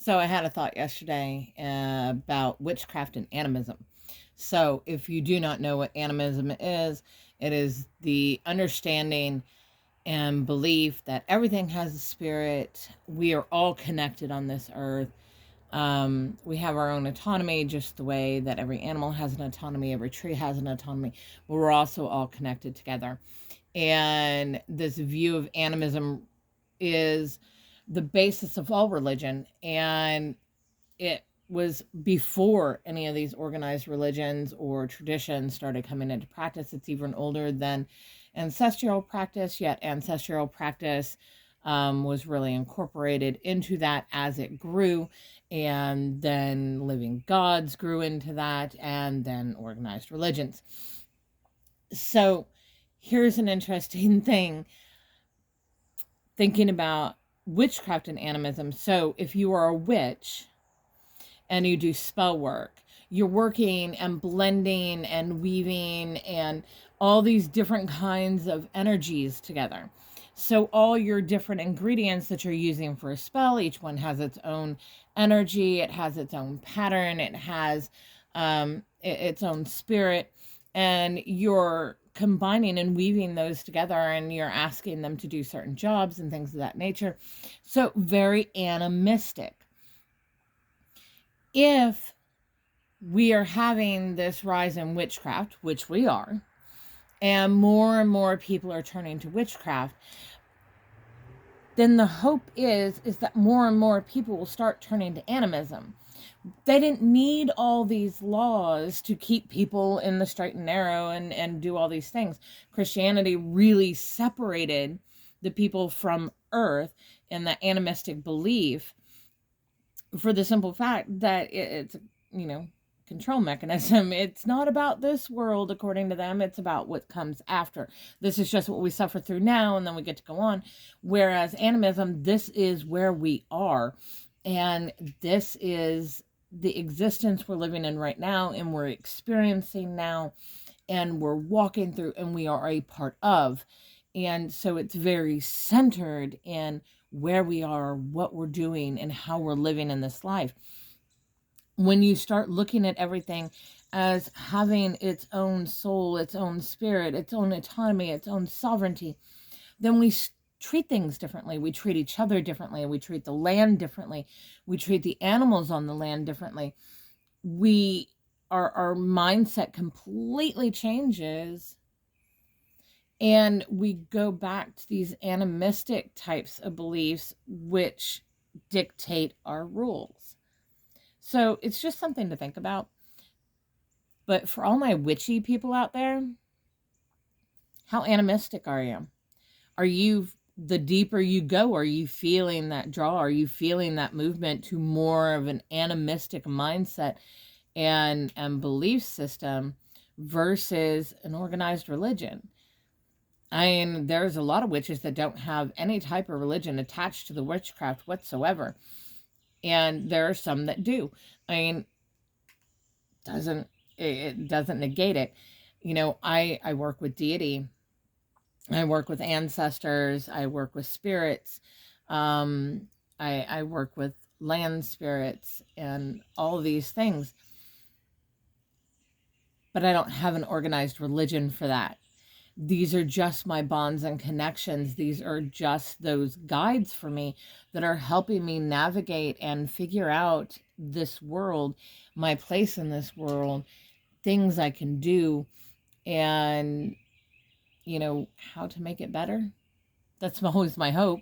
So I had a thought yesterday about witchcraft and animism. So if you do not know what animism is, it is the understanding and belief that everything has a spirit. We are all connected on this earth. We have our own autonomy, just the way that every animal has an autonomy, every tree has an autonomy, but we're also all connected together. And this view of animism is the basis of all religion. And it was before any of these organized religions or traditions started coming into practice. It's even older than ancestral practice, yet ancestral practice was really incorporated into that as it grew. And then living gods grew into that, and then organized religions. So here's an interesting thing thinking about witchcraft and animism. So if you are a witch and you do spell work, you're working and blending and weaving and all these different kinds of energies together. So all your different ingredients that you're using for a spell, each one has its own energy, it has its own pattern, it has its own spirit, and you're combining and weaving those together, and you're asking them to do certain jobs and things of that nature. So very animistic. If we are having this rise in witchcraft, which we are, and more people are turning to witchcraft, then the hope is that more and more people will start turning to animism. They didn't need all these laws to keep people in the straight and narrow and do all these things. Christianity really separated the people from earth in the animistic belief for the simple fact that it's, control mechanism. It's not about this world, according to them. It's about what comes after. This is just what we suffer through now, and then we get to go on. Whereas animism, this is where we are. And this is the existence we're living in right now, and we're experiencing now, and we're walking through, and we are a part of. And so it's very centered in where we are, what we're doing, and how we're living in this life. When you start looking at everything as having its own soul, its own spirit, its own autonomy, its own sovereignty, then we treat things differently. We treat each other differently. We treat the land differently. We treat the animals on the land differently. Our mindset completely changes, and we go back to these animistic types of beliefs which dictate our rules. So it's just something to think about. But for all my witchy people out there, how animistic are you? Are you, the deeper you go, are you feeling that draw? Are you feeling that movement to more of an animistic mindset and belief system versus an organized religion? I mean, there's a lot of witches that don't have any type of religion attached to the witchcraft whatsoever. And there are some that do. I mean, it doesn't negate it. I work with deity. I work with ancestors. I work with spirits. I work with land spirits and all of these things. But I don't have an organized religion for that. These are just my bonds and connections. These are just those guides for me that are helping me navigate and figure out this world, my place in this world, things I can do, and, how to make it better. That's always my hope.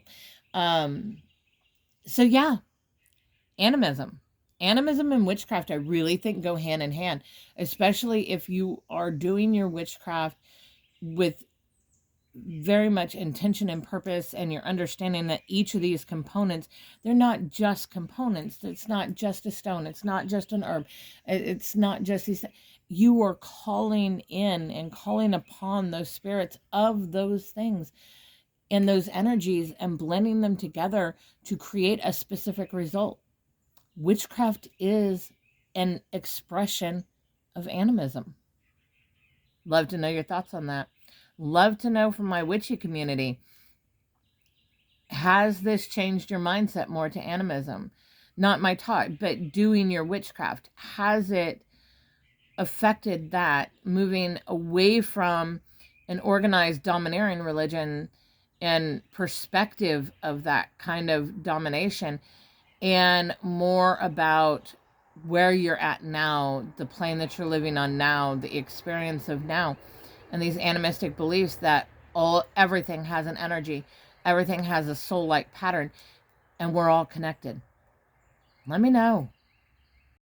So yeah, animism. Animism and witchcraft, I really think, go hand in hand, especially if you are doing your witchcraft with very much intention and purpose, and you're understanding that each of these components, they're not just components. It's not just a stone. It's not just an herb. It's not just these. You are calling in and calling upon those spirits of those things and those energies and blending them together to create a specific result. Witchcraft is an expression of animism. Love to know your thoughts on that. Love to know from my witchy community. Has this changed your mindset more to animism? not my talk, but doing your witchcraft, has it affected that, moving away from an organized domineering religion and perspective of that kind of domination, and more about where you're at now, the plane that you're living on now, the experience of now, and these animistic beliefs that everything has an energy, everything has a soul-like pattern, and we're all connected? Let me know.